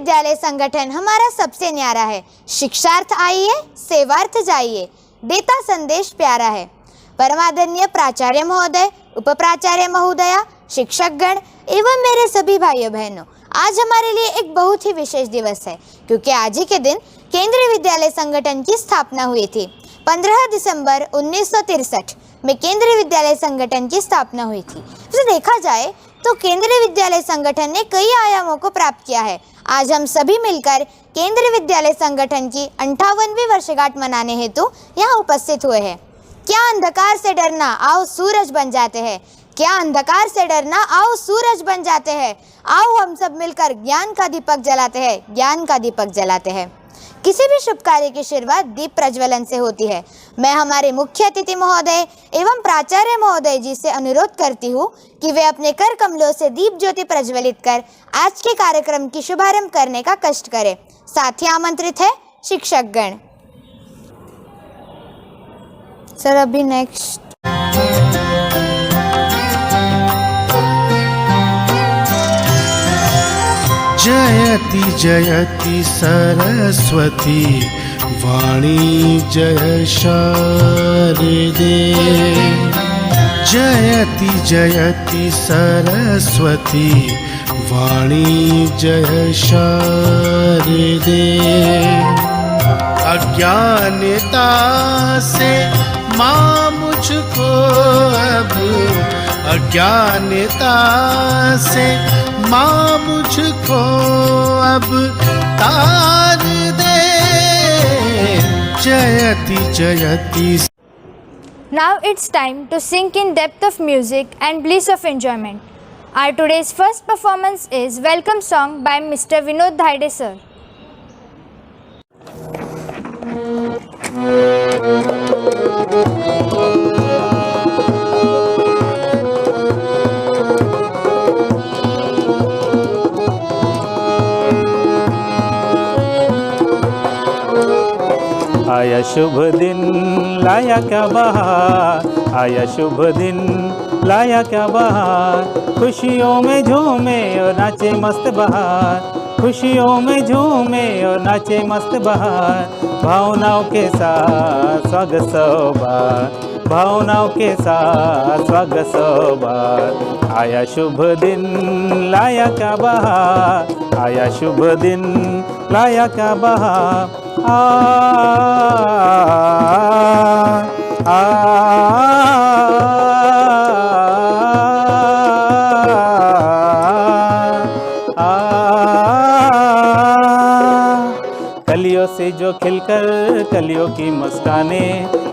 विद्यालय संगठन हमारा सबसे न्यारा है। शिक्षार्थ आइए, सेवार्थ जाइए, देता संदेश प्यारा है। परमादरणीय प्राचार्य महोदय, उप प्राचार्य महोदया, शिक्षकगण एवं मेरे सभी भाइयों बहनों, आज हमारे लिए एक बहुत ही विशेष दिवस है, क्योंकि आज ही के दिन केंद्रीय विद्यालय संगठन की स्थापना हुई थी। 15 दिसंबर 1963 में केंद्रीय विद्यालय संगठन की स्थापना हुई थी। तो देखा जाए तो केंद्रीय विद्यालय संगठन ने कई आयामों को प्राप्त किया है। आज हम सभी मिलकर केंद्रीय विद्यालय संगठन की 58वीं वर्षगांठ मनाने हेतु यहाँ उपस्थित हुए हैं। क्या अंधकार से डरना, आओ सूरज बन जाते हैं। क्या अंधकार से डरना, आओ सूरज बन जाते हैं। आओ हम सब मिलकर ज्ञान का दीपक जलाते हैं, ज्ञान का दीपक जलाते हैं। किसी भी शुभ कार्य की शुरुआत दीप प्रज्वलन से होती है। मैं हमारे मुख्य अतिथि महोदय एवं प्राचार्य महोदय जी से अनुरोध करती हूँ कि वे अपने कर कमलों से दीप ज्योति प्रज्वलित कर आज के कार्यक्रम की शुभारंभ करने का कष्ट करें। साथ ही आमंत्रित है शिक्षकगण। सर अभी नेक्स्ट। जयति जयति सरस्वती वाणी जय शारदे। जयति जयति सरस्वती वाणी जय शारदे। अज्ञानता से माँ मुझको अब, अज्ञानता से माँ मुझको अब तार दे। जयति जयति। Now it's time to sink in depth of music and bliss of enjoyment. Our today's first performance is Welcome Song by Mr. Vinod Dhaide sir. आया शुभ दिन लाया क्या बहार, आया शुभ दिन लाया क्या बहार। खुशियों में झूमे और नाचे मस्त बहार, खुशियों में झूमे और नाचे मस्त बहार। भावनाओं के साथ स्वागत सौ बार, भावनाओं के साथ स्वागत सौ बार। आया शुभ दिन लाया क्या बहार, आया शुभ दिन लाया क्या बहार। आ आ कलियों से जो खिलकर कलियों की मुस्काने,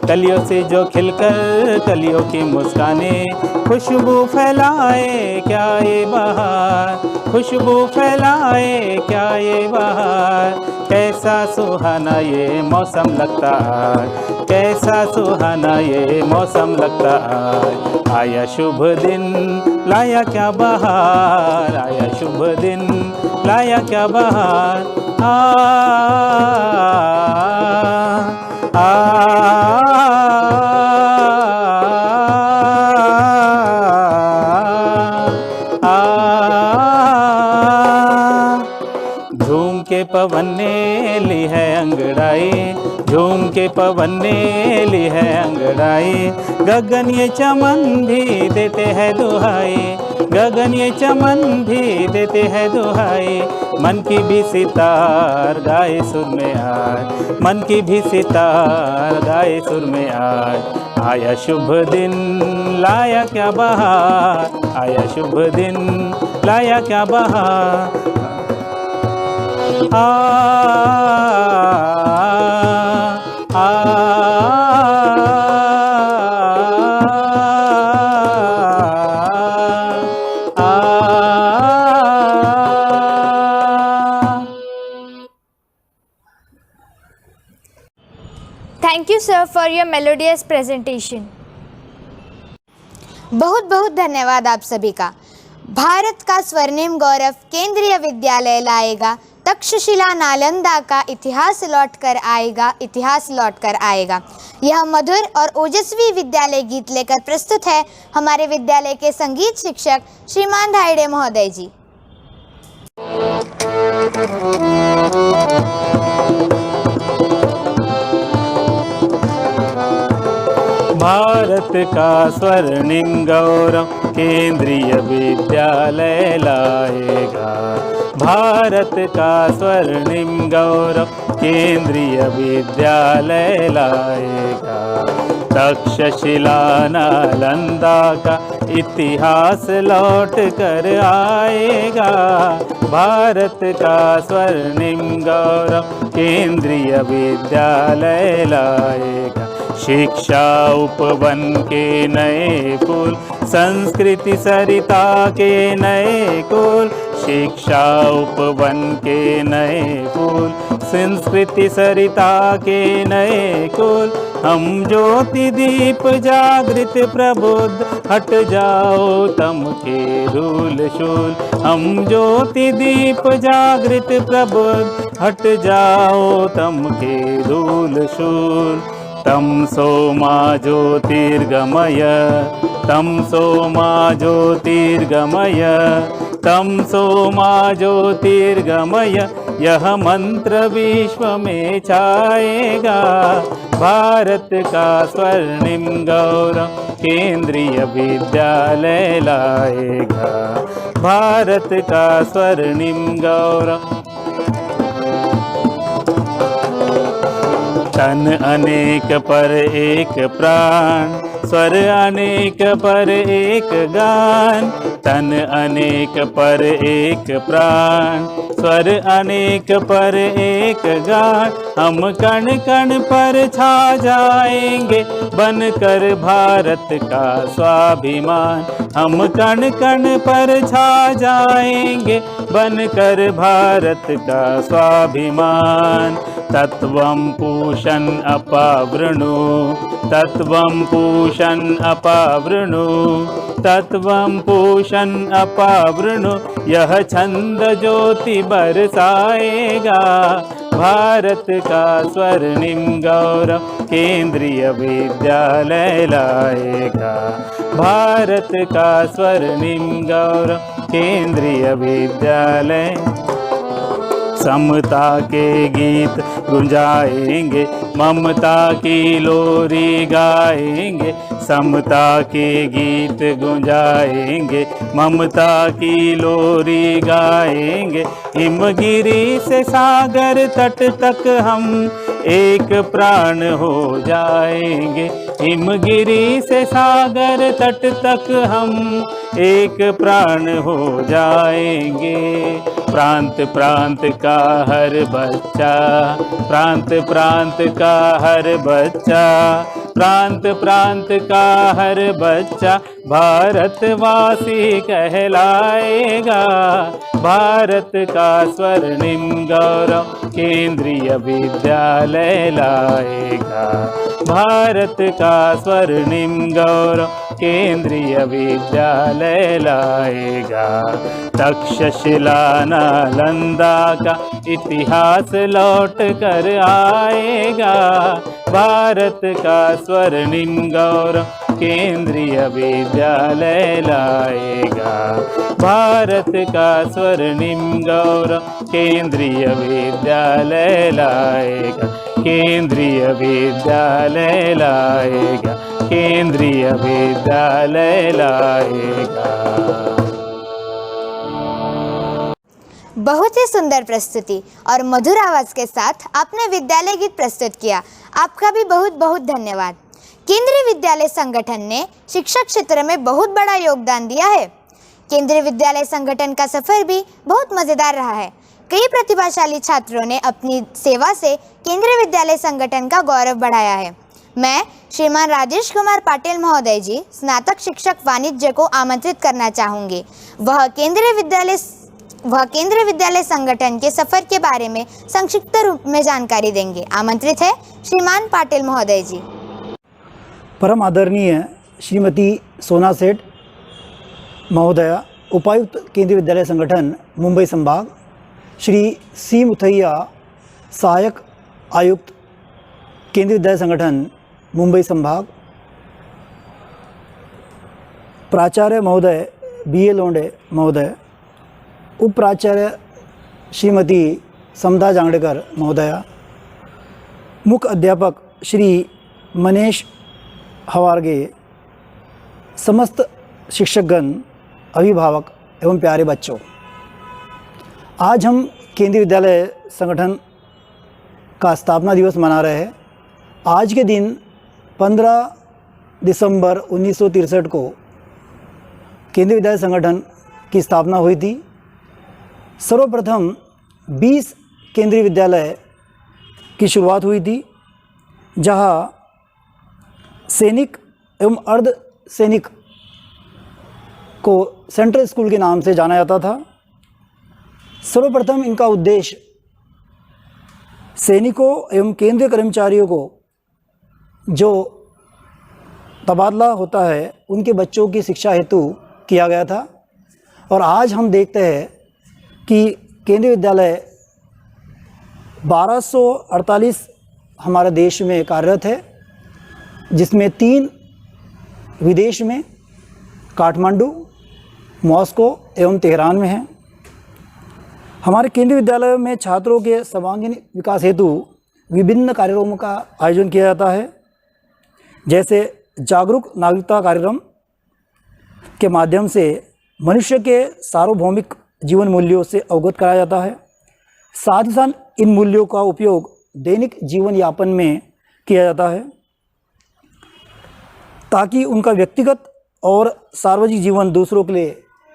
कलियों से जो खिलकर कलियों की मुस्काने। खुशबू फैलाए क्या ये बहार, खुशबू फैलाए क्या ये बहार। कैसा सुहाना ये मौसम लगता है, कैसा सुहाना ये मौसम लगता है। आया शुभ दिन लाया क्या बहार, आया शुभ दिन लाया क्या बहार। आ झूम के पवन ने ली है अंगड़ाई, झूम के पवन ने ली है अंगड़ाई। गगन ये चमन भी देते हैं दुहाई, गगन ये चमन भी देते हैं दुहाई। मन की भी सितार गाए सुर में आए, मन की भी सितार गाए सुर में आए। आया शुभ दिन लाया क्या बहार, आया शुभ दिन लाया क्या बहार। आ आ Thank you sir for your melodious presentation. बहुत बहुत धन्यवाद आप सभी का। भारत का स्वर्णिम गौरव केंद्रीय विद्यालय लाएगा, तक्षशिला नालंदा का इतिहास लौट कर आएगा, इतिहास लौट कर आएगा। यह मधुर और ओजस्वी विद्यालय गीत लेकर प्रस्तुत है हमारे विद्यालय के संगीत शिक्षक श्रीमान धाइडे महोदय जी। भारत का स्वर्णिम गौरव केंद्रीय विद्यालय लाएगा। भारत का स्वर्णिम गौरव केंद्रीय विद्यालय लाएगा। तक्षशिला नालंदा का इतिहास लौट कर आएगा। भारत का स्वर्णिम गौरव केंद्रीय विद्यालय लाएगा। शिक्षा उपवन के नए पुल, संस्कृति सरिता के नए कुल। शिक्षा उपवन के नए पुल, संस्कृति सरिता के नए कुल। हम ज्योति दीप जागृत प्रबुद्ध, हट जाओ तम के धूल शूल। हम ज्योति दीप जागृत प्रबुद्ध, हट जाओ तम के धूल शूल। तमसो मा ज्योतिर्गमय, तमसो मा ज्योतिर्गमय, तमसो मा ज्योतिर्गमय। यह मंत्र विश्व में छाएगा। भारत का स्वर्णिम गौरव केंद्रीय विद्यालय लाएगा। भारत का स्वर्णिम गौरव। तन अनेक पर एक प्राण, स्वर अनेक पर एक गान। तन अनेक पर एक प्राण, स्वर अनेक पर एक गान। हम कण कण पर छा जाएंगे, बनकर भारत का स्वाभिमान। हम कण कण पर छा जाएंगे, बनकर भारत का स्वाभिमान। तत्वं पूषन् अपावृणु, तत्वं पूषन् अपावृणु, तत्वं पूषन् अपावृणु। यह छंद ज्योति बरसाएगा। भारत का स्वर्णिम गौरव केंद्रीय विद्यालय लाएगा। भारत का स्वर्णिम गौरव केंद्रीय विद्यालय। समता के गीत गुंजाएंगे, ममता की लोरी गाएंगे। समता के गीत गुंजाएंगे, ममता की लोरी गाएंगे। हिमगिरी से सागर तट तक हम एक प्राण हो जाएंगे। हिमगिरी से सागर तट तक हम एक प्राण हो जाएंगे। प्रांत प्रांत का हर बच्चा, प्रांत प्रांत का हर बच्चा, प्रांत प्रांत का हर बच्चा भारतवासी कहलाएगा। भारत का स्वर्णिम गौरव केंद्रीय विद्यालय लाएगा। भारत का स्वर्णिम गौरव केंद्रीय विद्यालय लाएगा। तक्षशिला नालंदा का इतिहास लौट कर आएगा। भारत का स्वर्णिम गौरव केंद्रीय विद्यालय लाएगा। भारत का स्वर्णिम गौरव केंद्रीय विद्यालय लाएगा। केंद्रीय विद्यालय लाएगा। केंद्रीय विद्यालय लाएगा। बहुत ही सुंदर प्रस्तुति और मधुर आवाज के साथ आपने विद्यालय गीत प्रस्तुत किया। आपका भी बहुत बहुत धन्यवाद। केंद्रीय विद्यालय संगठन ने शिक्षा क्षेत्र में बहुत बड़ा योगदान दिया है। केंद्रीय विद्यालय संगठन का सफर भी बहुत मज़ेदार रहा है। कई प्रतिभाशाली छात्रों ने अपनी सेवा से केंद्रीय विद्यालय संगठन का गौरव बढ़ाया है। मैं श्रीमान राजेश कुमार पाटिल महोदय जी, स्नातक शिक्षक वाणिज्य को आमंत्रित करना चाहूँगी। वह केंद्रीय विद्यालय संगठन के सफर के बारे में संक्षिप्त रूप में जानकारी देंगे। आमंत्रित है श्रीमान पाटिल महोदय जी। परम आदरणीय श्रीमती सोना सेठ महोदया, उपायुक्त केंद्रीय विद्यालय संगठन मुंबई संभाग, श्री सी मुथैया सहायक आयुक्त केंद्रीय विद्यालय संगठन मुंबई संभाग, प्राचार्य महोदय बी ए लोंडे महोदय, उप प्राचार्य श्रीमती समता जांगड़ेकर महोदया, मुख्य अध्यापक श्री मनीष हवारगे, समस्त शिक्षकगण, अभिभावक एवं प्यारे बच्चों, आज हम केंद्रीय विद्यालय संगठन का स्थापना दिवस मना रहे हैं। आज के दिन 15 दिसंबर 1963 को केंद्रीय विद्यालय संगठन की स्थापना हुई थी। सर्वप्रथम 20 केंद्रीय विद्यालय की शुरुआत हुई थी, जहां सैनिक एवं अर्ध सैनिक को सेंट्रल स्कूल के नाम से जाना जाता था। सर्वप्रथम इनका उद्देश्य सैनिकों एवं केंद्रीय कर्मचारियों को जो तबादला होता है उनके बच्चों की शिक्षा हेतु किया गया था। और आज हम देखते हैं कि केंद्रीय विद्यालय 1248 हमारे देश में कार्यरत है, जिसमें 3 विदेश में काठमांडू, मॉस्को एवं तेहरान में हैं। हमारे केंद्रीय विद्यालयों में छात्रों के सर्वांगीण विकास हेतु विभिन्न कार्यक्रमों का आयोजन किया जाता है, जैसे जागरूक नागरिकता कार्यक्रम के माध्यम से मनुष्य के सार्वभौमिक जीवन मूल्यों से अवगत कराया जाता है। साथ ही साथ इन मूल्यों का उपयोग दैनिक जीवन यापन में किया जाता है, ताकि उनका व्यक्तिगत और सार्वजनिक जीवन दूसरों के लिए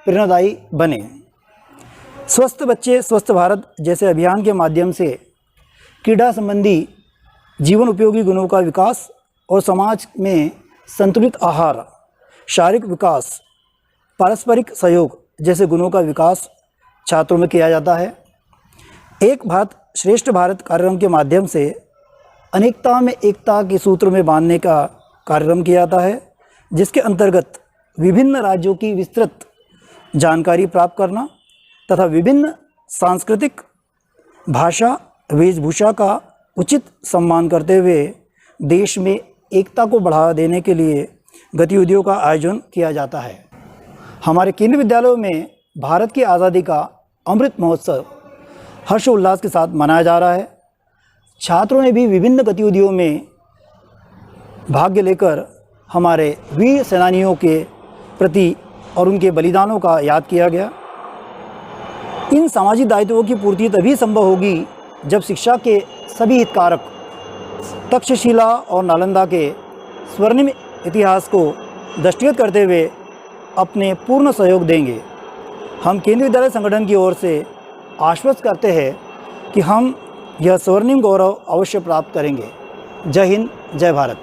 प्रेरणादायी बने। स्वस्थ बच्चे स्वस्थ भारत जैसे अभियान के माध्यम से क्रीड़ा संबंधी जीवन उपयोगी गुणों का विकास और समाज में संतुलित आहार, शारीरिक विकास, पारस्परिक सहयोग जैसे गुणों का विकास छात्रों में किया जाता है। एक भारत श्रेष्ठ भारत कार्यक्रम के माध्यम से अनेकता में एकता के सूत्र में बांधने का कार्यक्रम किया जाता है, जिसके अंतर्गत विभिन्न राज्यों की विस्तृत जानकारी प्राप्त करना तथा विभिन्न सांस्कृतिक, भाषा, वेशभूषा का उचित सम्मान करते हुए देश में एकता को बढ़ावा देने के लिए गतिविधियों का आयोजन किया जाता है। हमारे केंद्रीय विद्यालयों में भारत की आज़ादी का अमृत महोत्सव हर्षोल्लास के साथ मनाया जा रहा है। छात्रों ने भी विभिन्न गतिविधियों में भाग लेकर हमारे वीर सेनानियों के प्रति और उनके बलिदानों का याद किया गया। इन सामाजिक दायित्वों की पूर्ति तभी संभव होगी जब शिक्षा के सभी हितकारक तक्षशिला और नालंदा के स्वर्णिम इतिहास को दृष्टिगत करते हुए अपने पूर्ण सहयोग देंगे। हम केंद्रीय विद्यालय संगठन की ओर से आश्वस्त करते हैं कि हम यह स्वर्णिम गौरव अवश्य प्राप्त करेंगे। जय हिंद, जय भारत।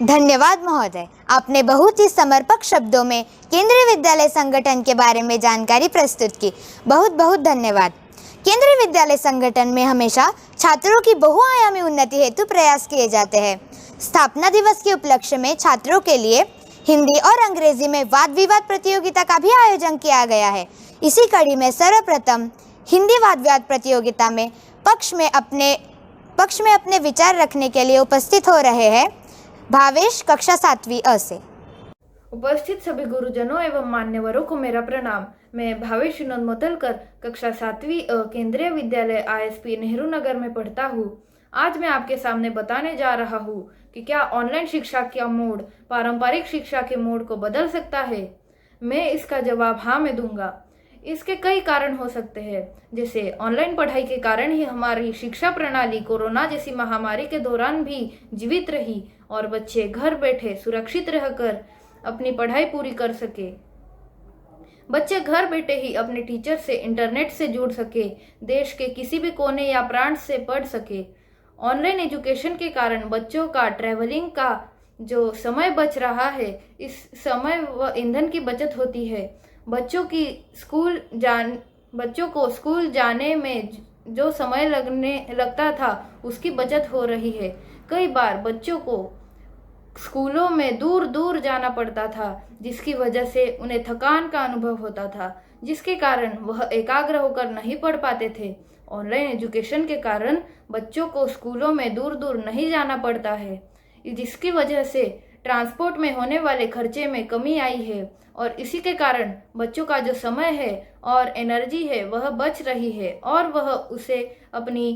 धन्यवाद महोदय, आपने बहुत ही समर्पक शब्दों में केंद्रीय विद्यालय संगठन के बारे में जानकारी प्रस्तुत की। बहुत बहुत धन्यवाद। केंद्रीय विद्यालय संगठन में हमेशा छात्रों की बहुआयामी उन्नति हेतु प्रयास किए जाते हैं। स्थापना दिवस के उपलक्ष्य में छात्रों के लिए हिंदी और अंग्रेजी में वाद विवाद प्रतियोगिता का भी आयोजन किया गया है। इसी कड़ी में सर्वप्रथम हिंदी वाद विवाद प्रतियोगिता में पक्ष में अपने विचार रखने के लिए उपस्थित हो रहे हैं भावेश, कक्षा 7वीं अ से। उपस्थित सभी गुरुजनों एवं मान्यवरों को मेरा प्रणाम। मैं भावेश विनोद मोतलकर, कक्षा 7वीं अ, केंद्रीय विद्यालय ISP नेहरू नगर में पढ़ता हूँ। आज मैं आपके सामने बताने जा रहा हूँ कि क्या ऑनलाइन शिक्षा का मोड पारंपरिक शिक्षा के मोड को बदल सकता है। मैं इसका जवाब हाँ में दूंगा। इसके कई कारण हो सकते हैं, जैसे ऑनलाइन पढ़ाई के कारण ही हमारी शिक्षा प्रणाली कोरोना जैसी महामारी के दौरान भी जीवित रही और बच्चे घर बैठे सुरक्षित रहकर अपनी पढ़ाई पूरी कर सके। बच्चे घर बैठे ही अपने टीचर से इंटरनेट से जुड़ सके, देश के किसी भी कोने या प्रांत से पढ़ सके। ऑनलाइन एजुकेशन के कारण बच्चों का ट्रैवलिंग का जो समय बच रहा है, इस समय व ईंधन की बचत होती है। बच्चों को स्कूल जाने में जो समय लगता था उसकी बचत हो रही है। कई बार बच्चों को स्कूलों में दूर दूर जाना पड़ता था, जिसकी वजह से उन्हें थकान का अनुभव होता था, जिसके कारण वह एकाग्र होकर नहीं पढ़ पाते थे। ऑनलाइन एजुकेशन के कारण बच्चों को स्कूलों में दूर दूर नहीं जाना पड़ता है, जिसकी वजह से ट्रांसपोर्ट में होने वाले खर्चे में कमी आई है और इसी के कारण बच्चों का जो समय है और एनर्जी है वह बच रही है और वह उसे अपनी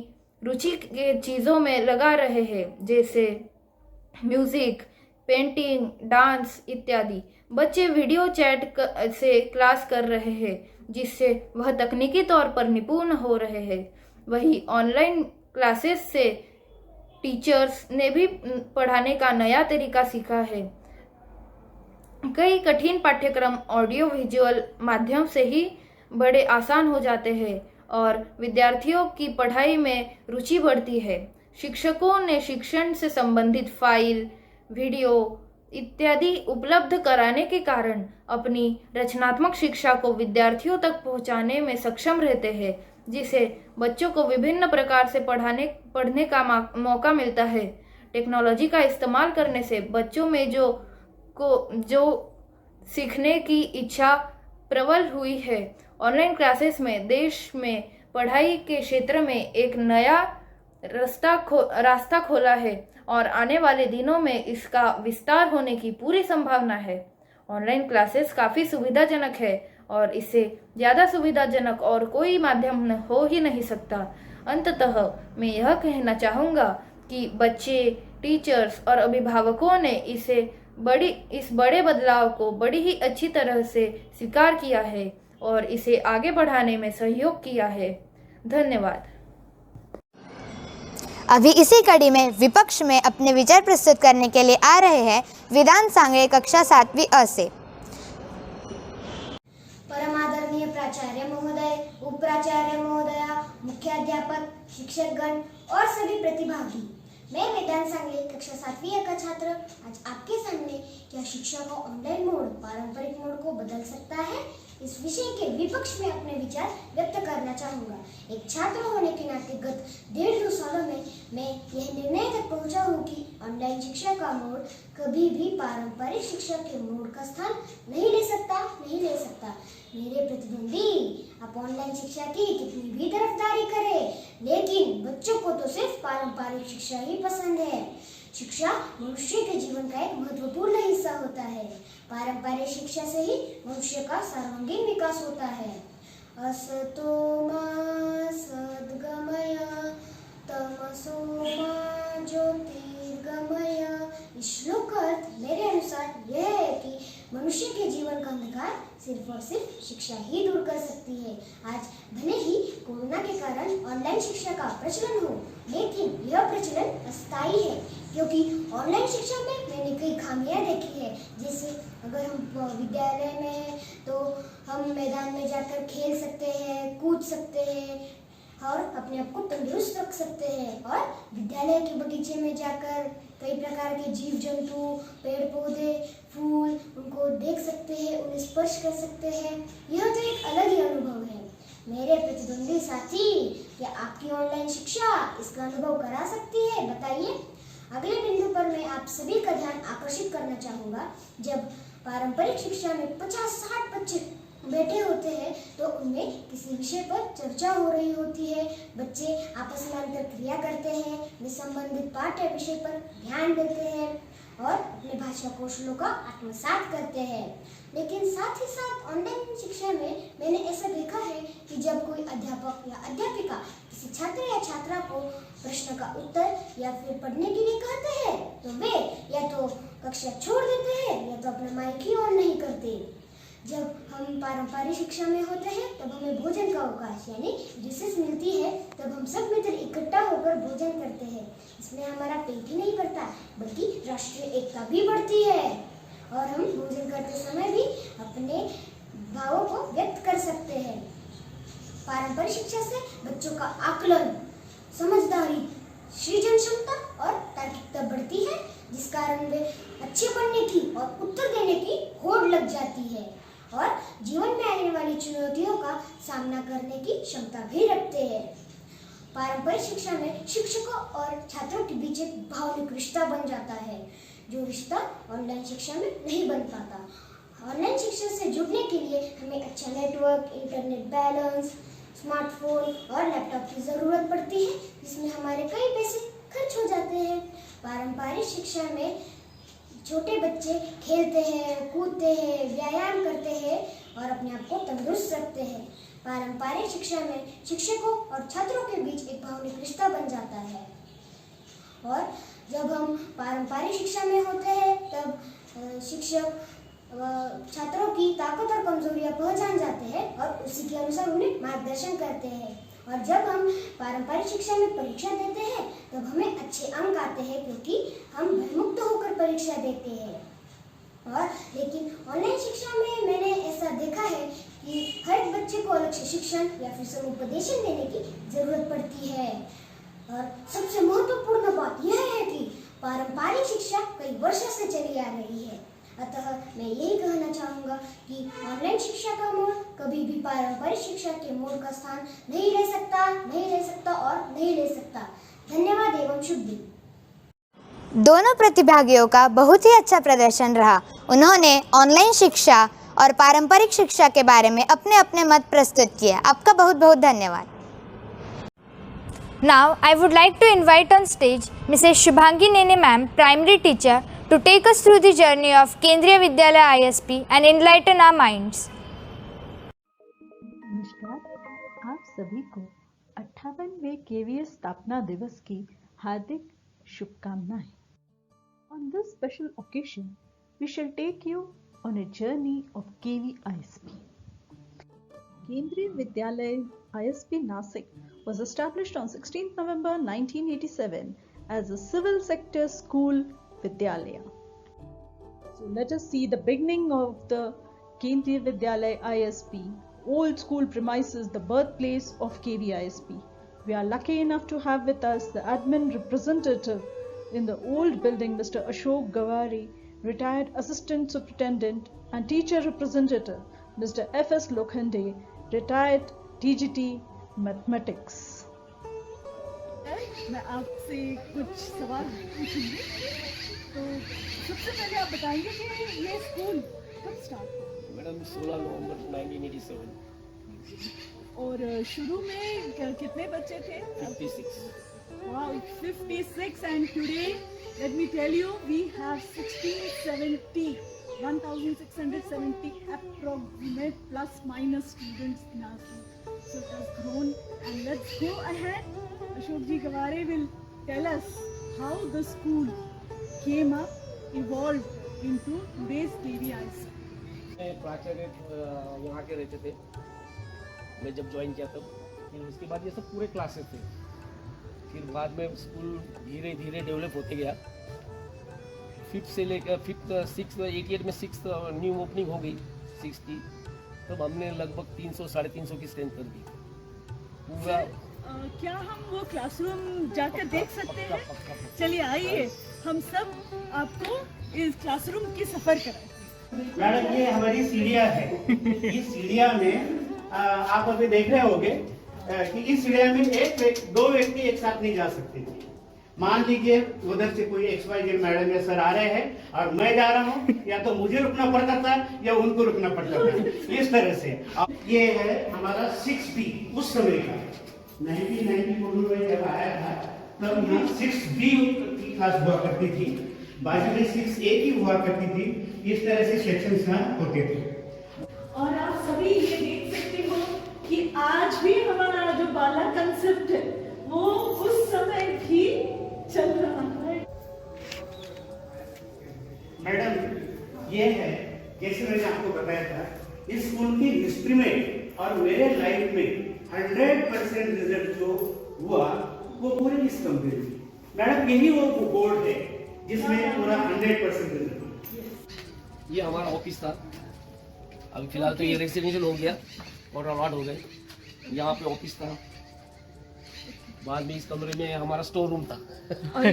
रुचि के चीज़ों में लगा रहे हैं, जैसे म्यूज़िक, पेंटिंग, डांस इत्यादि। बच्चे वीडियो चैट से क्लास कर रहे हैं, जिससे वह तकनीकी तौर पर निपुण हो रहे हैं। वही ऑनलाइन क्लासेस से टीचर्स ने भी पढ़ाने का नया तरीका सीखा है। कई कठिन पाठ्यक्रम ऑडियो विजुअल माध्यम से ही बड़े आसान हो जाते हैं और विद्यार्थियों की पढ़ाई में रुचि बढ़ती है। शिक्षकों ने शिक्षण से संबंधित फाइल, वीडियो इत्यादि उपलब्ध कराने के कारण अपनी रचनात्मक शिक्षा को विद्यार्थियों तक पहुंचाने में सक्षम रहते हैं, जिसे बच्चों को विभिन्न प्रकार से पढ़ने का मौका मिलता है। टेक्नोलॉजी का इस्तेमाल करने से बच्चों में जो सीखने की इच्छा प्रबल हुई है। ऑनलाइन क्लासेस में देश में पढ़ाई के क्षेत्र में एक नया रास्ता खोला है और आने वाले दिनों में इसका विस्तार होने की पूरी संभावना है। ऑनलाइन क्लासेस काफ़ी सुविधाजनक है और इससे ज़्यादा सुविधाजनक और कोई माध्यम हो ही नहीं सकता। अंततः मैं यह कहना चाहूँगा कि बच्चे, टीचर्स और अभिभावकों ने इस बड़े बदलाव को बड़ी ही अच्छी तरह से स्वीकार किया है और इसे आगे बढ़ाने में सहयोग किया है। धन्यवाद। अभी इसी कड़ी में विपक्ष में अपने विचार प्रस्तुत करने के लिए आ रहे हैं विधान सांगळे कक्षा 7वीं अ से। परमादरणीय प्राचार्य महोदय, उप प्राचार्य महोदया, मुख्याध्यापक, शिक्षकगण और सभी प्रतिभागी, मैं विधान सांगळे कक्षा 7वीं का छात्र आज आपके सामने क्या शिक्षा का ऑनलाइन मोड पारंपरिक मोड को बदल सकता है, इस विषय के विपक्ष में अपने विचार व्यक्त करना चाहूँगा। एक छात्र होने के नाते गत 1.5-2 सालों में मैं यह निर्णय तक पहुँचा हूँ कि ऑनलाइन शिक्षा का मोड कभी भी पारंपरिक शिक्षा के मोड का स्थान नहीं ले सकता। मेरे प्रतिद्वंदी, आप ऑनलाइन शिक्षा की कितनी भी तरफदारी करें, लेकिन बच्चों को तो सिर्फ पारंपरिक शिक्षा ही पसंद है। शिक्षा मनुष्य के जीवन का एक महत्वपूर्ण हिस्सा होता है। पारंपरिक शिक्षा से ही मनुष्य का सर्वांगीण विकास होता है। असतो मा सद्गमय तमसो मा ज्योतिर्गमय। इस श्लोक का अर्थ मेरे अनुसार यह है कि मनुष्य के जीवन का अंधकार सिर्फ और सिर्फ शिक्षा ही दूर कर सकती है। आज भले ही कोरोना के कारण ऑनलाइन शिक्षा का प्रचलन हो, लेकिन यह प्रचलन अस्थायी है, क्योंकि ऑनलाइन शिक्षा में मैंने कई खामियां देखी है। जैसे अगर हम विद्यालय में हैं तो हम मैदान में जाकर खेल सकते हैं, कूद सकते हैं और अपने आप को तंदुरुस्त रख सकते हैं, और विद्यालय के बगीचे में जाकर कई प्रकार के जीव जंतु, पेड़ पौधे, फूल उनको देख सकते हैं, उन्हें स्पर्श कर सकते हैं। यह तो एक अलग ही अनुभव है। मेरे प्रतिद्वंदी साथी, क्या आपकी ऑनलाइन शिक्षा इसका अनुभव करा सकती है, बताइए। अगले बिंदु पर मैं आप सभी का ध्यान आकर्षित करना चाहूँगा। जब पारंपरिक शिक्षा में 50-60 बच्चे बैठे होते हैं तो उनमें किसी विषय पर चर्चा हो रही होती है। बच्चे आपस में अंतर्क्रिया करते हैं, वे संबंधित पाठ्य विषय पर ध्यान देते हैं और अपने भाषा कौशलों का आत्मसात करते हैं। लेकिन साथ ही साथ ऑनलाइन शिक्षा में मैंने ऐसा देखा है कि जब कोई अध्यापक या अध्यापिका किसी छात्र या छात्रा को प्रश्न का उत्तर या फिर पढ़ने के लिए कहते हैं तो वे या तो कक्षा छोड़ देते हैं या तो अपना माइक ही ऑन नहीं करते। जब हम पारंपरिक शिक्षा में होते हैं तब हमें भोजन का अवकाश यानी रिसेस मिलती है, तब हम सब मित्र इकट्ठा होकर भोजन करते हैं। इसमें हमारा पेट ही नहीं भरता बल्कि राष्ट्रीय एकता भी बढ़ती है और हम भोजन करते समय भी अपने भावों को व्यक्त कर सकते हैं। पारंपरिक शिक्षा से बच्चों का आकलन, समझदारी, सृजन क्षमता और तार्किकता बढ़ती है, जिस कारण वे अच्छे पढ़ने की और उत्तर देने की होड़ लग जाती है और जीवन में आने वाली चुनौतियों का सामना करने की क्षमता भी रखते हैं। पारंपरिक शिक्षा में शिक्षकों और छात्रों के बीच एक भावनिक रिश्ता बन जाता है, जो रिश्ता ऑनलाइन शिक्षा में नहीं बन पाता। ऑनलाइन शिक्षा से जुड़ने के लिए हमें अच्छा नेटवर्क, इंटरनेट बैलेंस, स्मार्टफोन और लैपटॉप की ज़रूरत पड़ती है, जिसमें हमारे कई पैसे खर्च हो जाते हैं। पारंपरिक शिक्षा में छोटे बच्चे खेलते हैं, कूदते हैं, व्यायाम करते हैं और अपने आप को तंदुरुस्त रखते हैं। पारंपरिक शिक्षा में शिक्षकों और छात्रों के बीच एक भावनिक रिश्ता बन जाता है। और जब हम पारंपरिक शिक्षा में होते हैं तब शिक्षक छात्रों की ताकत और कमजोरियां पहचान जाते हैं और उसी के अनुसार उन्हें मार्गदर्शन करते हैं। और जब हम पारंपरिक शिक्षा में परीक्षा देते हैं तब हमें अच्छे अंक आते हैं क्योंकि हम भयमुक्त होकर परीक्षा देते हैं। और लेकिन ऑनलाइन शिक्षा में मैंने ऐसा देखा है कि हर एक बच्चे को अलग से शिक्षण या फिर समुपदेशन देने की जरूरत पड़ती है। और सबसे महत्वपूर्ण बात यह है कि पारंपरिक शिक्षा कई वर्षों से चली आ रही है। अतः मैं यही कहना चाहूँगा कि ऑनलाइन शिक्षा का मोड़ कभी भी पारंपरिक शिक्षा के मोड़ का स्थान नहीं ले सकता और नहीं ले सकता। धन्यवाद एवं शुभ दिन। दोनों प्रतिभागियों का बहुत ही अच्छा प्रदर्शन रहा। उन्होंने ऑनलाइन शिक्षा और पारंपरिक शिक्षा के बारे में अपने अपने मत प्रस्तुत किए। आपका बहुत बहुत धन्यवाद। Now I would like to invite on stage Mrs. Shubhangi Nene ma'am, primary teacher, to take us through the journey of Kendriya Vidyalaya ISP and enlighten our minds. नमस्कार, आप सभी को 58वें KVS स्थापना दिवस की हार्दिक शुभकामनाएं। On this special occasion, we shall take you on a journey of KV ISP. Kendriya Vidyalaya ISP Nasik was established on 16th November 1987 as a civil sector school Vidyalaya. So let us see the beginning of the Kendriya Vidyalaya ISP, old school premises, the birthplace of KV ISP. We are lucky enough to have with us the admin representative in the old building, Mr. Ashok Gawari, retired assistant superintendent, and teacher representative, Mr. F.S. Lokhande, retired TGT mathematics. मैं आपसे कुछ सवाल पूछूंगी। तो सबसे पहले आप बताएंगे कि ये स्कूल कब स्टार्ट हुआ? मैडम 16 नवंबर 1987। और शुरू में कितने बच्चे थे? 56। Wow, 56, and today let me tell you we have 1670 approximate plus minus students in our school. So it has grown, and let's go ahead. Ashok ji Gaware will tell us how the school came up, evolved into today's KVIC. प्राचार्य यहाँ के रहते थे, मैं जब join किया तब। फिर उसके बाद ये सब पूरे क्लासेस थे। फिर बाद में स्कूल धीरे धीरे डेवलप होते गया। 5th से लेकर 5th 6th 88 में 6th न्यू ओपनिंग हो गई 60। तब हमने लगभग 300-350 की स्ट्रेंथ कर दी पूरा। क्या हम वो क्लासरूम जाकर देख सकते हैं? चलिए आइए, हम सब आपको इस क्लासरूम की सफर कराएं। मैडम, ये हमारी सीढ़ियाँ है। इस सीढ़ियाँ में आप अभी देख रहे होंगे कि इस सीढ़ियाँ में दो व्यक्ति एक साथ नहीं जा सकते थे। मान लीजिए उधर से कोई XYZ मैडम या सर आ रहे हैं और मैं जा रहा हूँ, या तो मुझे रुकना पड़ता था या उनको रुकना पड़ता था, इस तरह से। ये है हमारा 6B उस समय का। 1994 में जब आया था तब यहाँ 6B की क्लास हुआ करती थी, बाजू में 6A की हुआ करती थी। इस तरह से सेक्शंस यहाँ होते थे। और आप सभी ये देख सकते हो कि आज भी हमारा जो बाला कंसेप्ट है वो उस समय भी चल रहा है। मैडम, ये है जैसे मैंने आपको बताया था, इस स्कूल की हिस्ट्री में और मेरे लाइफ में 100% रिजल्ट जो हुआ वो पूरे इस कंपनी में। मैडम, यही वो बोर्ड है जिसमें पूरा 100% रिजल्ट हुआ। ये हमारा ऑफिस था। अभी फिलहाल तो ये रेसिडेंशियल हो गया और अलॉट हो गए। यहाँ पे ऑफिस था, बाद में इस कमरे में हमारा स्टोर रूम था। और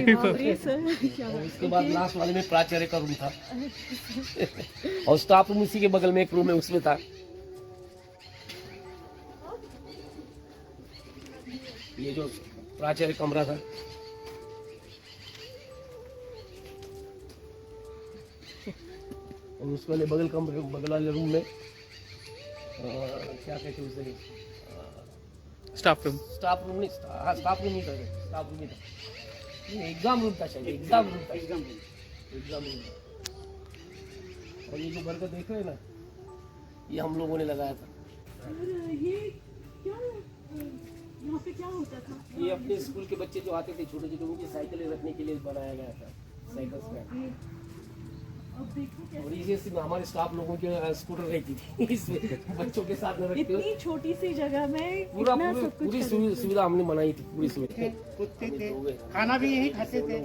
इसके बाद लास्ट वाले में प्राचार्य का रूम था और स्टाफ रूम इसी के बगल में एक रूम है, उसमें था। ये जो प्राचार्य कमरा था, और उस वाले बगल वाले रूम में क्या कहते हैं उसे, स्टाफ रूम नहीं था, स्टाफ रूम ही था। एग्जाम रूम था शायद, एग्जाम रूम। और ये जो बर्गर देख रहे हैं ना, ये हम लोगों ने लगाया था। ये क्यों यहाँ पे क्या होता था? ये अपने स्कूल के बच्चे जो आते थे छोटे छोटे, उनकी साइकिलें रखने के लिए बनाया गया था, साइकिल स्टैंड। अब देखो कैसे और इसी से हमारे स्टाफ लोगों के स्कूटर रहती थी, इसमें बच्चों के साथ में रखते हुए इतनी छोटी सी जगह में पूरा इतना सब कुछ पूरी करना। सुविधा हमने बनाई थी, पूरी सुविधा। कूदते थे, खाना भी यही खाते थे।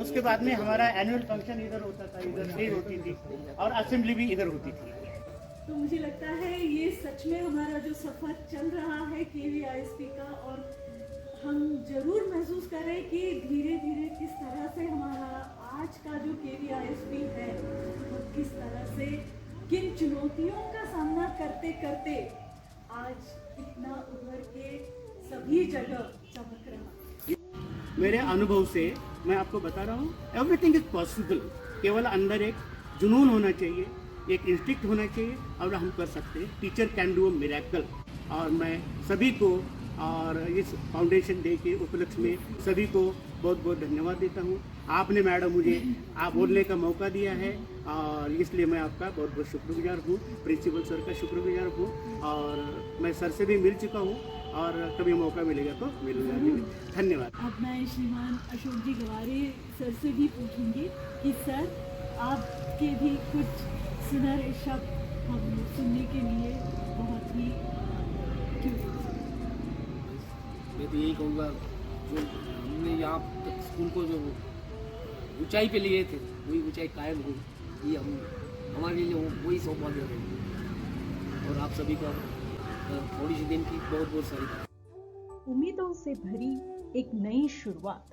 उसके बाद में हमारा एनुअल फंक्शन इधर होता था, इधर से होती थी, और असेंबली भी इधर होती थी। तो मुझे लगता है ये सच में हमारा जो सफर चल रहा है KVISP का, और हम जरूर महसूस करें कि धीरे धीरे किस तरह से हमारा आज का जो KVISP है वो किस तरह से किन चुनौतियों का सामना करते करते आज इतना उभर के सभी जगह चमक रहा। मेरे अनुभव से मैं आपको बता रहा हूँ, एवरीथिंग इज पॉसिबल। केवल अंदर एक जुनून होना चाहिए, एक इंस्टिंक्ट होना चाहिए, और हम कर सकते हैं। Teacher can do a miracle. और मैं सभी को और इस फाउंडेशन डे के उपलक्ष्य में सभी को बहुत बहुत धन्यवाद देता हूँ। आपने मैडम मुझे आप बोलने का मौका दिया है, और इसलिए मैं आपका बहुत बहुत शुक्रगुजार हूँ। प्रिंसिपल सर का शुक्रगुजार हूँ, और मैं सर से भी मिल चुका हूँ, और कभी मौका मिलेगा तो मिलूंगा। धन्यवाद। अब मैं श्रीमान अशोक जी गवारे सर से भी पूछूंगी कि सर आपके भी कुछ सुनहरे शब्द हम सुनने के लिए बहुत ही मैं तो यही कहूँगा, जो हमने यहाँ तक स्कूल को जो ऊंचाई पे लिए थे वही ऊंचाई कायम हो, ये हम हमारे लिए वही सौभाग्य है। और आप सभी का थोड़ी सी दिन की बहुत बहुत सारी उम्मीदों से भरी एक नई शुरुआत।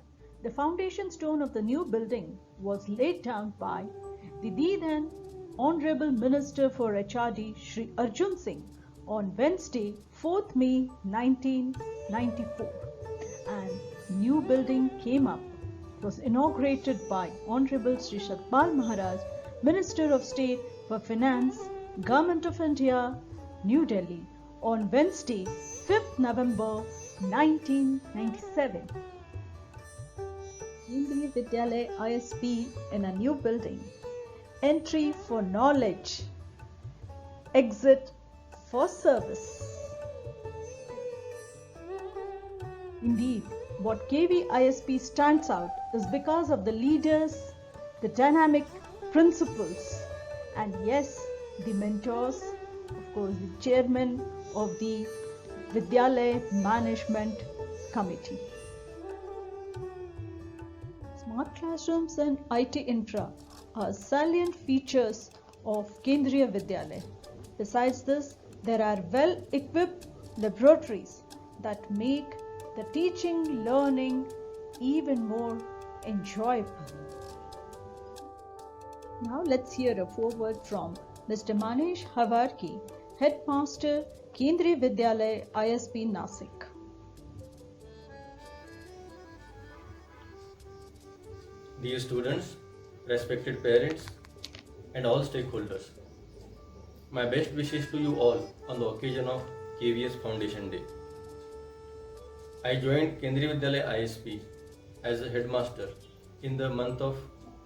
The foundation stone of the new building was laid down by the then Honorable Minister for HRD Shri Arjun Singh on Wednesday 4th May 1994, and new building came up. It was inaugurated by Honorable Shri Satpal Maharaj, Minister of State for Finance, Government of India, New Delhi, on Wednesday 5th November 1997. Kendriya Vidyalaya ISP in a new building. Entry for knowledge, exit for service. Indeed, what KVISP stands out is because of the leaders, the dynamic principals, and yes, the mentors, of course, the chairman of the Vidyalaya Management Committee. Smart classrooms and IT infra are salient features of Kendriya Vidyalaya. Besides this, there are well-equipped laboratories that make the teaching learning even more enjoyable. Now let's hear a foreword from Mr. Manish Havarki, Headmaster, Kendriya Vidyalaya ISP Nasik. Dear students, respected parents, and all stakeholders, my best wishes to you all on the occasion of KVS Foundation Day. I joined Kendriya Vidyalaya ISP as a headmaster in the month of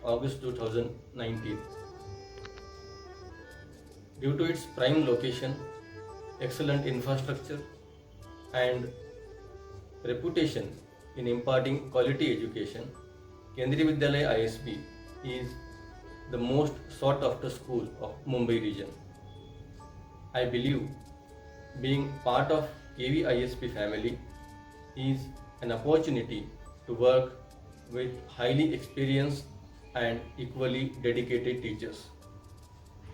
August 2019. Due to its prime location, excellent infrastructure, and reputation in imparting quality education, Kendriya Vidyalaya ISP is the most sought after school of Mumbai region. I believe being part of KV ISP family is an opportunity to work with highly experienced and equally dedicated teachers.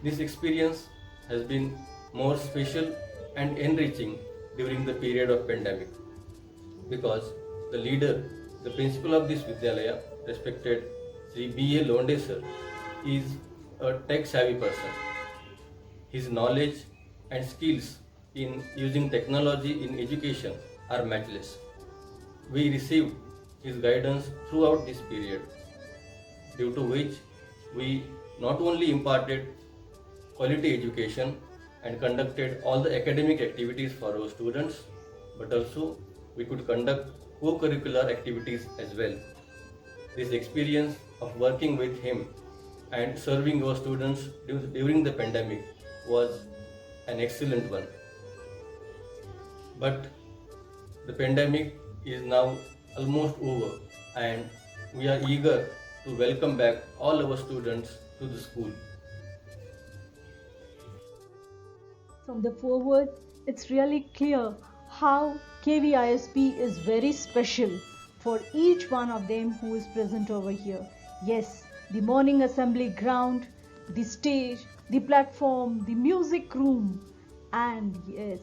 This experience has been more special and enriching during the period of pandemic because the leader, the principal of this Vidyalaya, respected Sri B.A. Londe sir, is a tech-savvy person. His knowledge and skills in using technology in education are matchless. We received his guidance throughout this period, due to which we not only imparted quality education and conducted all the academic activities for our students, but also we could conduct co-curricular activities as well. This experience of working with him and serving our students during the pandemic was an excellent one. But the pandemic is now almost over, and we are eager to welcome back all our students to the school. From the forward, it's really clear how KVISP is very special for each one of them who is present over here. Yes, the morning assembly ground, the stage, the platform, the music room, and yes,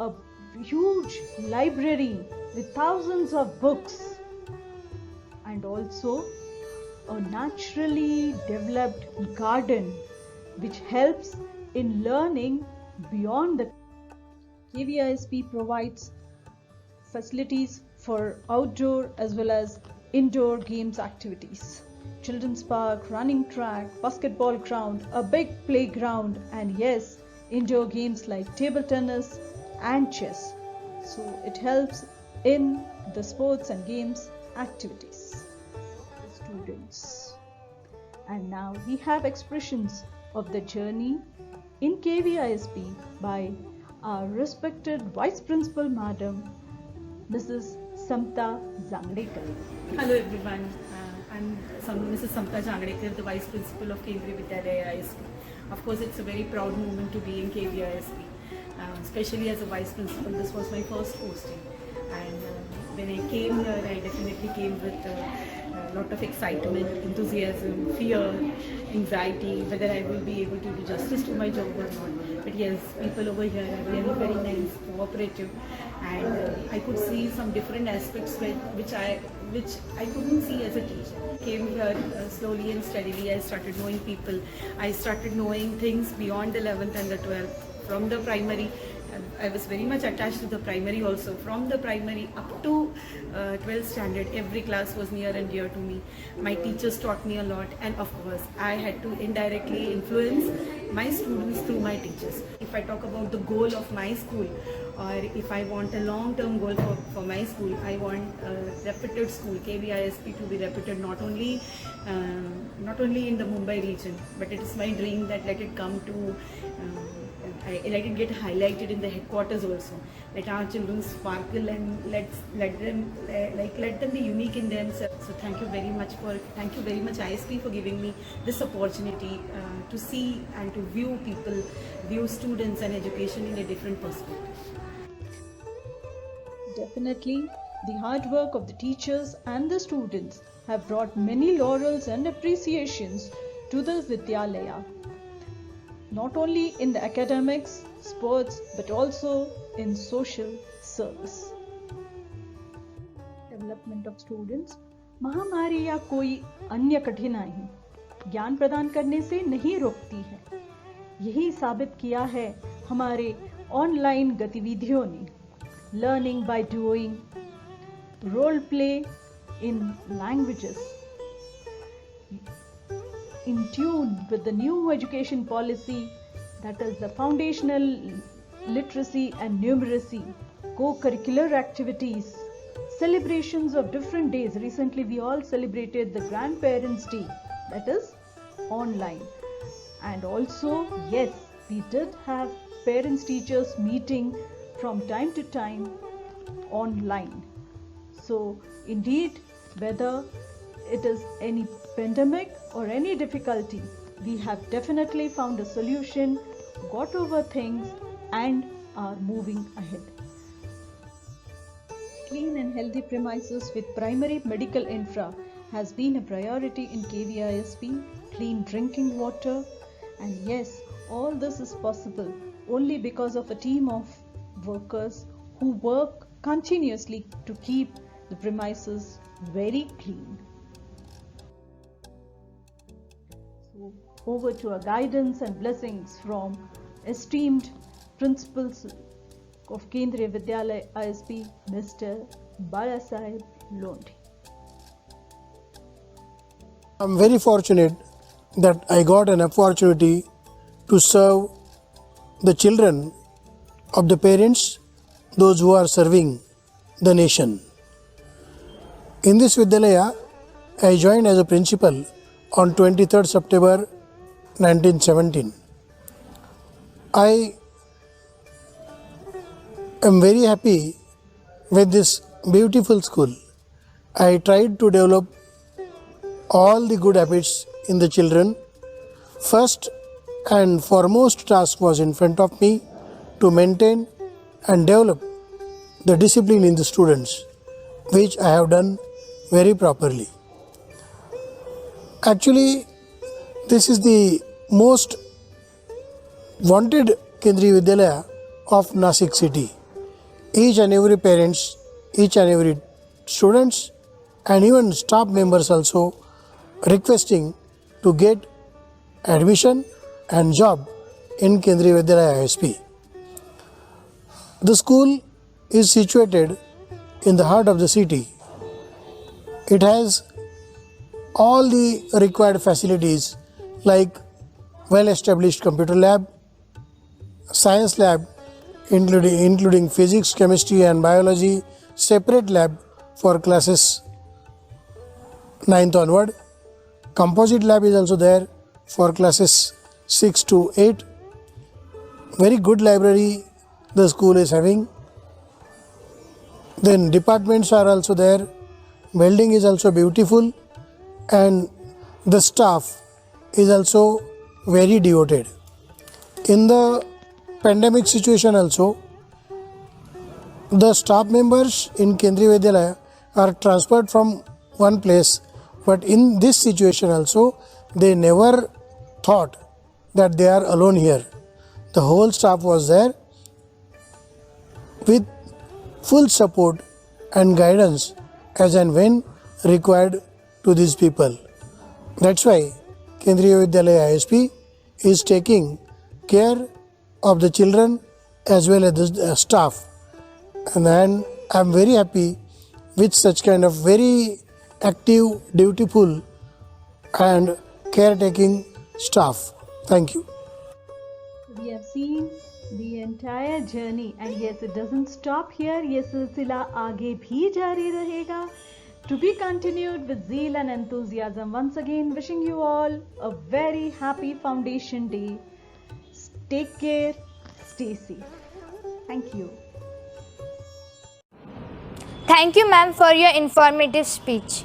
a huge library with thousands of books, and also a naturally developed garden which helps in learning beyond the. KVISP provides facilities for outdoor as well as indoor games activities. Children's park, running track, basketball ground, a big playground, and yes, indoor games like table tennis and chess. So it helps in the sports and games activities for students. And now we have expressions of the journey in KVISP by our respected Vice Principal Madam, Mrs. Samta Zangdekar. Hello everyone, I'm Mrs. Samta Zangdekar, the Vice Principal of Kendriya Vidyalaya ISP. Of course, it's a very proud moment to be in KVISP. Especially as a Vice Principal, this was my first posting. And when I came here, I definitely came with a lot of excitement, enthusiasm, fear, anxiety, whether I will be able to do justice to my job or not. But yes, people over here are really very nice, cooperative, and I could see some different aspects which I couldn't see as a teacher. Came here slowly and steadily. I started knowing people. I started knowing things beyond the 11th and the 12th. From the primary, I was very much attached to the primary also. From the primary up to 12th standard, every class was near and dear to me. My teachers taught me a lot, and of course, I had to indirectly influence my students through my teachers. If I talk about the goal of my school, or if I want a long-term goal for my school, I want a reputed school, KVISP, to be reputed not only in the Mumbai region, but it is my dream that let it come to let it get highlighted in the headquarters also. Let our children sparkle and let them be unique in themselves. So thank you very much ISP for giving me this opportunity to see and to view people, view students and education in a different perspective. Definitely, the hard work of the teachers and the students have brought many laurels and appreciations to the Vidyalaya. Not only in the academics, sports, but also in social service. Development of students, महामारी या कोई अन्य कठिनाई ज्ञान प्रदान करने से नहीं रोकती है। यही साबित किया है हमारे ऑनलाइन गतिविधियों ने। Learning by doing, role play in languages, in tune with the new education policy, that is the foundational literacy and numeracy, co-curricular activities, celebrations of different days. Recently we all celebrated the Grandparents' Day, that is online. And also, yes, we did have parents-teachers meeting from time to time online. So indeed, whether it is any pandemic or any difficulty, we have definitely found a solution, got over things, and are moving ahead. Clean and healthy premises with primary medical infra has been a priority in KVISP, clean drinking water, and yes, all this is possible only because of a team of workers who work continuously to keep the premises very clean. So over to our guidance and blessings from esteemed principals of Kendriya Vidyalaya ISP, Mr. Balasaheb Londhe. I'm very fortunate that I got an opportunity to serve the children of the parents, those who are serving the nation. In this Vidyalaya, I joined as a principal on 23rd September 1917. I am very happy with this beautiful school. I tried to develop all the good habits in the children. First and foremost task was in front of me to maintain and develop the discipline in the students, which I have done very properly. Actually, this is the most wanted Kendriya Vidyalaya of Nasik city. Each and every parents, each and every students and even staff members also requesting to get admission and job in Kendriya Vidyalaya ISP. The school is situated in the heart of the city. It has all the required facilities like well-established computer lab, science lab including physics, chemistry and biology, separate lab for classes 9th onward. Composite lab is also there for classes 6 to 8. Very good library the school is having. Then departments are also there. Building is also beautiful and the staff is also very devoted. In the pandemic situation also, the staff members in Kendriya Vidyalaya are transferred from one place, but in this situation also they never thought that they are alone here. The whole staff was there with full support and guidance as and when required to these people. That's why Kendriya Vidyalaya ISP is taking care of the children as well as the staff. And I am very happy with such kind of very active, dutiful and caretaking staff. Thank you. We have seen the entire journey and yes, it doesn't stop here. ये सिलसिला आगे भी जारी रहेगा. To be continued with zeal and enthusiasm. Once again, wishing you all a very happy Foundation Day. Take care, stay safe. Thank you. Thank you, ma'am, for your informative speech.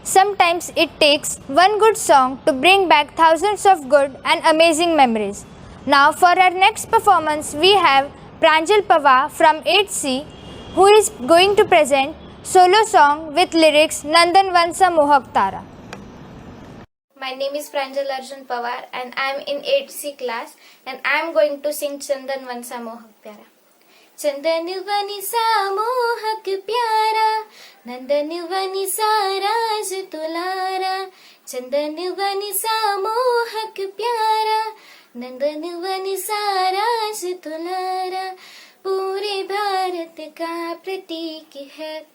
Sometimes it takes one good song to bring back thousands of good and amazing memories. Now for our next performance, we have Pranjal Pawar from 8C, who is going to present solo song with lyrics Nandan Vansa Mohak Tara. My name is Pranjal Arjun Pawar and I am in 8C class and I am going to sing Chandan Vansa Mohak Pyara. Chandan Vansa Mohak Pyara, Nandan Vansa Raj Tulara. Chandan Vansa Mohak Pyara, Nandan Vansa Raj Tulara. पूरे भारत का प्रतीक है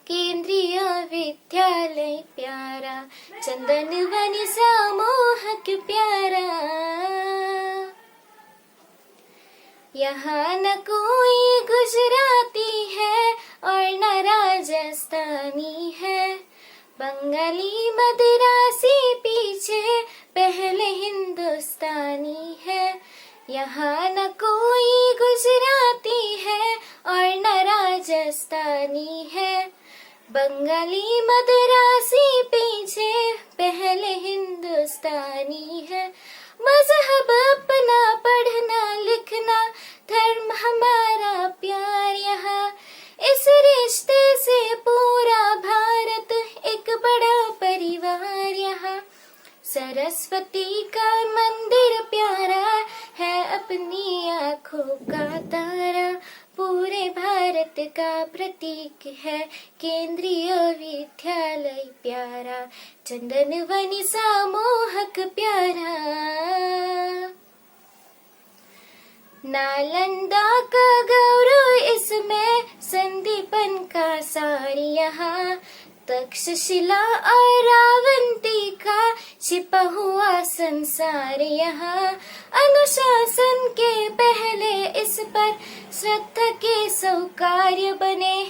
केंद्रीय विद्यालय प्यारा, चंदन वनिसा मोहक प्यारा। यहाँ न कोई गुजराती है और न राजस्थानी है, बंगाली मद्रासी पीछे पहले हिंदुस्तानी है। यहाँ न कोई गुजराती है और न राजस्थानी है, बंगाली मद्रासी पीछे पहले हिंदुस्तानी है। मजहब अपना पढ़ना लिखना, धर्म हमारा प्यार यहाँ, इस रिश्ते से पूरा भारत एक बड़ा परिवार यहाँ। सरस्वती का मंदिर प्यारा है अपनी आँखों का तारा, पूरे भारत का प्रतीक है केंद्रीय विद्यालय प्यारा, चंदन वनिसा मोहक प्यारा। नालंदा का गौरव इसमें संदीपन का सार यहाँ, तक्षशिला और रावंती का छिपा हुआ संसार यहाँ। अनुशासन के पहले इस पर श्रद्धा के सौकार्य बने,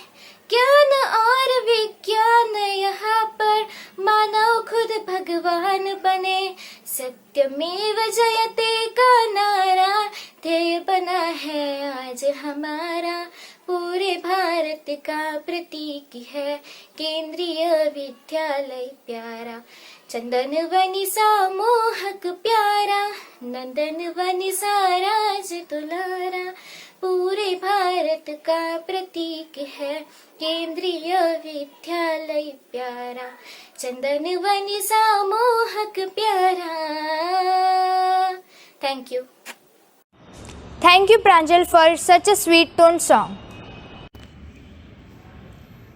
ज्ञान और विज्ञान यहाँ पर मानव खुद भगवान बने। सत्यमेव जयते का नारा ध्येय बना है आज हमारा। पूरे भारत का प्रतीक है केंद्रीय विद्यालय प्यारा। चंदन वनि सा मोहक प्यारा, नंदन वनि सा राज दुलारा। पूरे भारत का प्रतीक है केंद्रीय विद्यालय प्यारा। चंदन वनि सा मोहक प्यारा। Thank you. Thank you, Pranjal, for such a sweet tone song.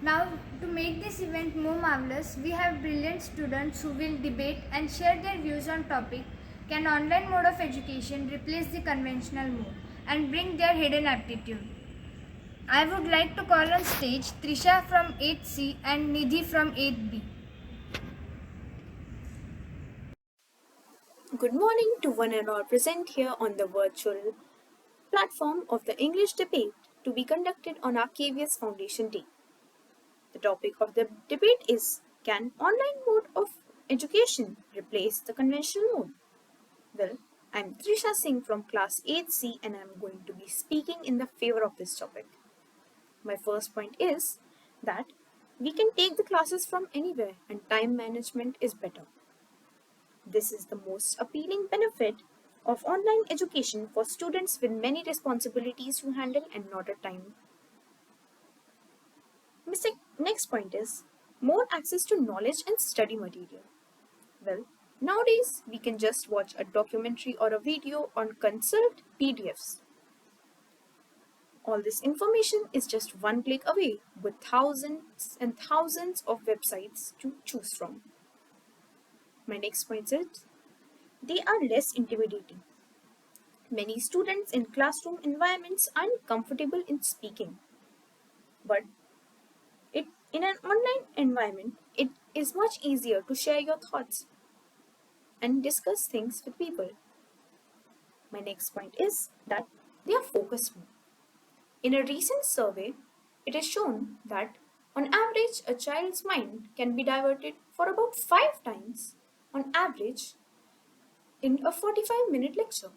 Now, to make this event more marvelous, we have brilliant students who will debate and share their views on topic, can online mode of education replace the conventional mode, and bring their hidden aptitude. I would like to call on stage Trisha from 8C and Nidhi from 8B. Good morning to one and all present here on the virtual platform of the English debate to be conducted on our KVS Foundation Day. The topic of the debate is, can online mode of education replace the conventional mode? Well, I'm Trisha Singh from class 8C and I'm going to be speaking in the favor of this topic. My first point is that we can take the classes from anywhere and time management is better. This is the most appealing benefit of online education for students with many responsibilities to handle and not a time. Next point is more access to knowledge and study material. Well, nowadays we can just watch a documentary or a video or consult PDFs. All this information is just one click away with thousands and thousands of websites to choose from. My next point is, they are less intimidating. Many students in classroom environments aren't comfortable in speaking, but in an online environment, it is much easier to share your thoughts and discuss things with people. My next point is that they are focused more. In a recent survey, it is shown that on average, a child's mind can be diverted for about 5 times on average in a 45-minute lecture.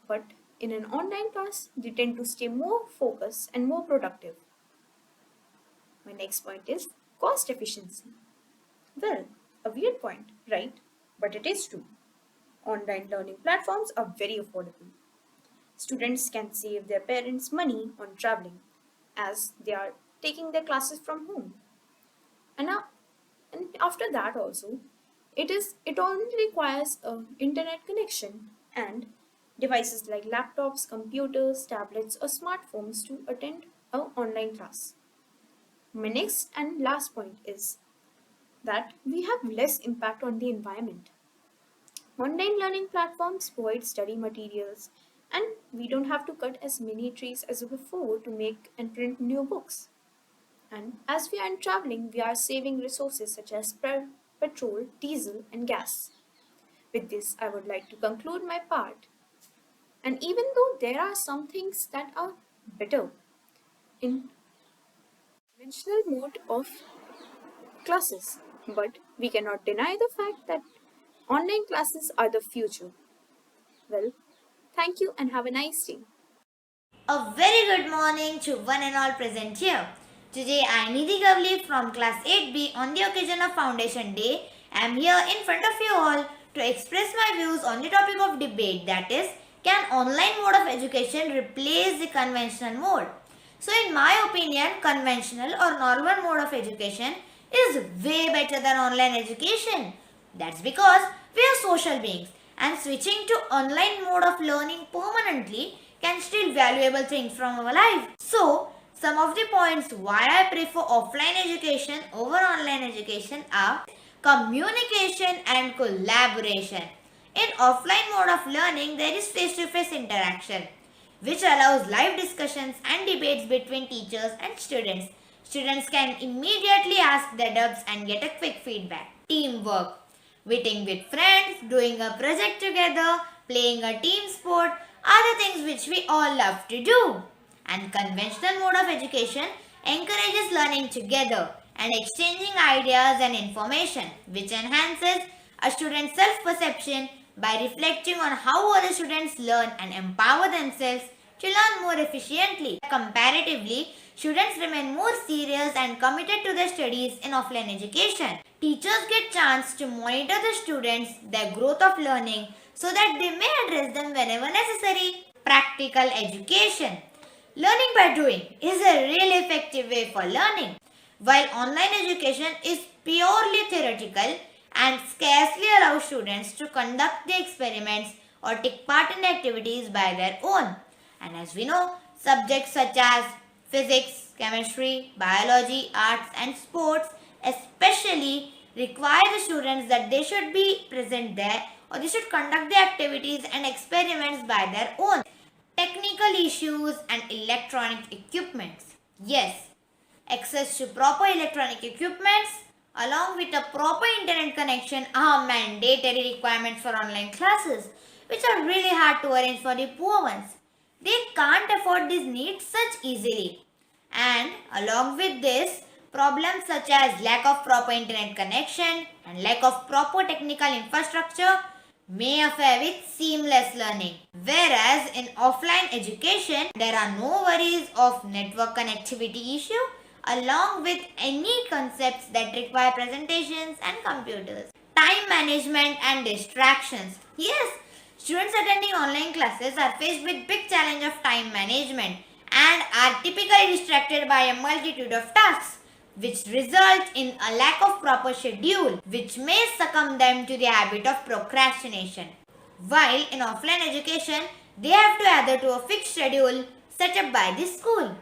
But in an online class, they tend to stay more focused and more productive. My next point is cost efficiency. Well, a weird point, right? But it is true. Online learning platforms are very affordable. Students can save their parents money on traveling as they are taking their classes from home. And after that also, it only requires an internet connection and devices like laptops, computers, tablets or smartphones to attend an online class. My next and last point is that we have less impact on the environment. Online learning platforms provide study materials and we don't have to cut as many trees as before to make and print new books. And as we are traveling, we are saving resources such as petrol, diesel and gas. With this, I would like to conclude my part. And even though there are some things that are better in conventional mode of classes, but we cannot deny the fact that online classes are the future. Well, thank you and have a nice day. A very good morning to one and all present here. Today I am Nidhi Gavli from class 8B on the occasion of Foundation Day. I am here in front of you all to express my views on the topic of debate, that is, can online mode of education replace the conventional mode? So in my opinion, conventional or normal mode of education is way better than online education. That's because we are social beings and switching to online mode of learning permanently can steal valuable things from our life. So some of the points why I prefer offline education over online education are communication and collaboration. In offline mode of learning, there is face-to-face interaction, which allows live discussions and debates between teachers and students. Students can immediately ask their doubts and get a quick feedback. Teamwork. Meeting with friends, doing a project together, playing a team sport are the things which we all love to do. And conventional mode of education encourages learning together and exchanging ideas and information, which enhances a student's self-perception by reflecting on how other students learn and empower themselves to learn more efficiently. Comparatively, students remain more serious and committed to their studies in offline education. Teachers get chance to monitor the students, their growth of learning, so that they may address them whenever necessary. Practical education. Learning by doing is a really effective way for learning. While online education is purely theoretical and scarcely allows students to conduct the experiments or take part in the activities by their own. And as we know, subjects such as physics, chemistry, biology, arts and sports especially require the students that they should be present there or they should conduct the activities and experiments by their own. Technical issues and electronic equipments. Yes, access to proper electronic equipments along with a proper internet connection are mandatory requirements for online classes, which are really hard to arrange for the poor ones. They can't afford these needs such easily. And along with this, problems such as lack of proper internet connection and lack of proper technical infrastructure may affair with seamless learning. Whereas in offline education, there are no worries of network connectivity issue along with any concepts that require presentations and computers. Time management and distractions. Yes, students attending online classes are faced with big challenge of time management and are typically distracted by a multitude of tasks, which result in a lack of proper schedule, which may succumb them to the habit of procrastination. While in offline education, they have to adhere to a fixed schedule set up by the school.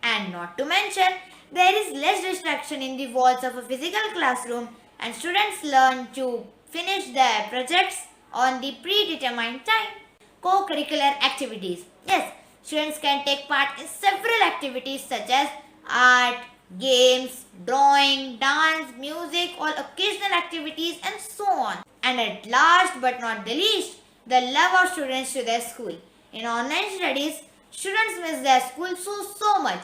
And not to mention, there is less distraction in the walls of a physical classroom and students learn to finish their projects on the predetermined time. Co-curricular activities. Yes, students can take part in several activities such as art, games, drawing, dance, music, or occasional activities and so on. And at last but not the least, the love of students to their school. In online studies, students miss their school so much.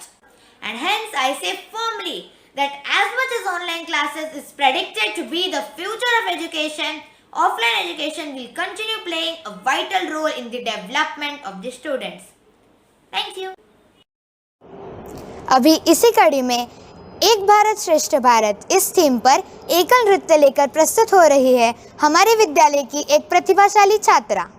And hence I say firmly that as much as online classes is predicted to be the future of education, offline education will continue playing a vital role in the development of the students. Thank you. अभी इसी कड़ी में एक भारत श्रेष्ठ भारत इस theme पर एकल नृत्य लेकर प्रस्तुत हो रही है हमारे विद्यालय की एक प्रतिभाशाली छात्रा।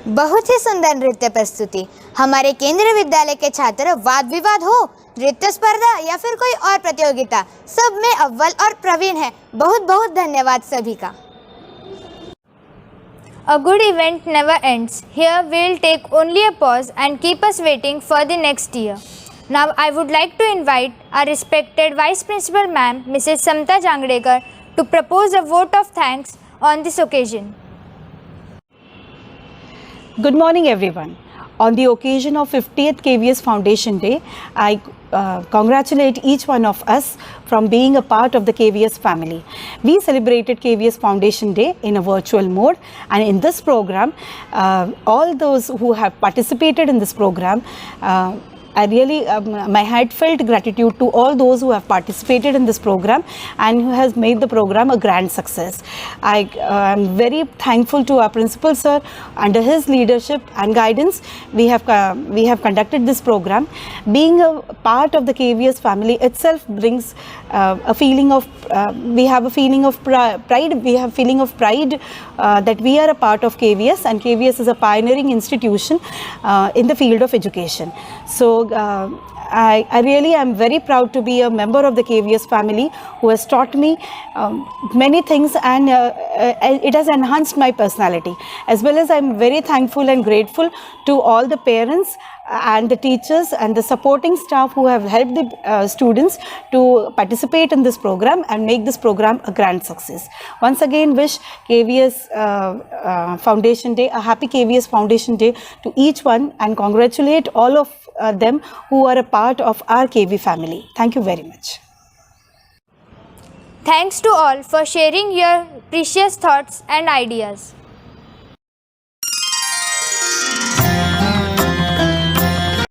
बहुत ही सुंदर नृत्य प्रस्तुति। हमारे केंद्रीय विद्यालय के छात्र वाद विवाद हो, नृत्य स्पर्धा या फिर कोई और प्रतियोगिता, सब में अव्वल और प्रवीण है। बहुत बहुत धन्यवाद सभी का। A good event never ends. Here we'll take only a pause and keep us waiting for the next year. Now I would like to invite our respected Vice Principal Ma'am, Mrs. Samta Jangdekar, to propose a vote of thanks on this occasion. Good morning everyone. On the occasion of 50th KVS Foundation Day, I congratulate each one of us from being a part of the KVS family. We celebrated KVS Foundation Day in a virtual mode, and in this program, all those who have participated in this program, I really, my heartfelt gratitude to all those who have participated in this program and who has made the program a grand success. I am very thankful to our principal sir. Under his leadership and guidance, we have conducted this program. Being a part of the KVS family itself brings a feeling of, we have a feeling of pride. We have feeling of pride that we are a part of KVS, and KVS is a pioneering institution in the field of education. So I really am very proud to be a member of the KVS family who has taught me many things, and it has enhanced my personality. As well as I am very thankful and grateful to all the parents and the teachers and the supporting staff who have helped the students to participate in this program and make this program a grand success. Once again, wish KVS Foundation Day, a happy KVS Foundation Day to each one, and congratulate all of them who are a part of our KV family. Thank you very much. Thanks to all for sharing your precious thoughts and ideas.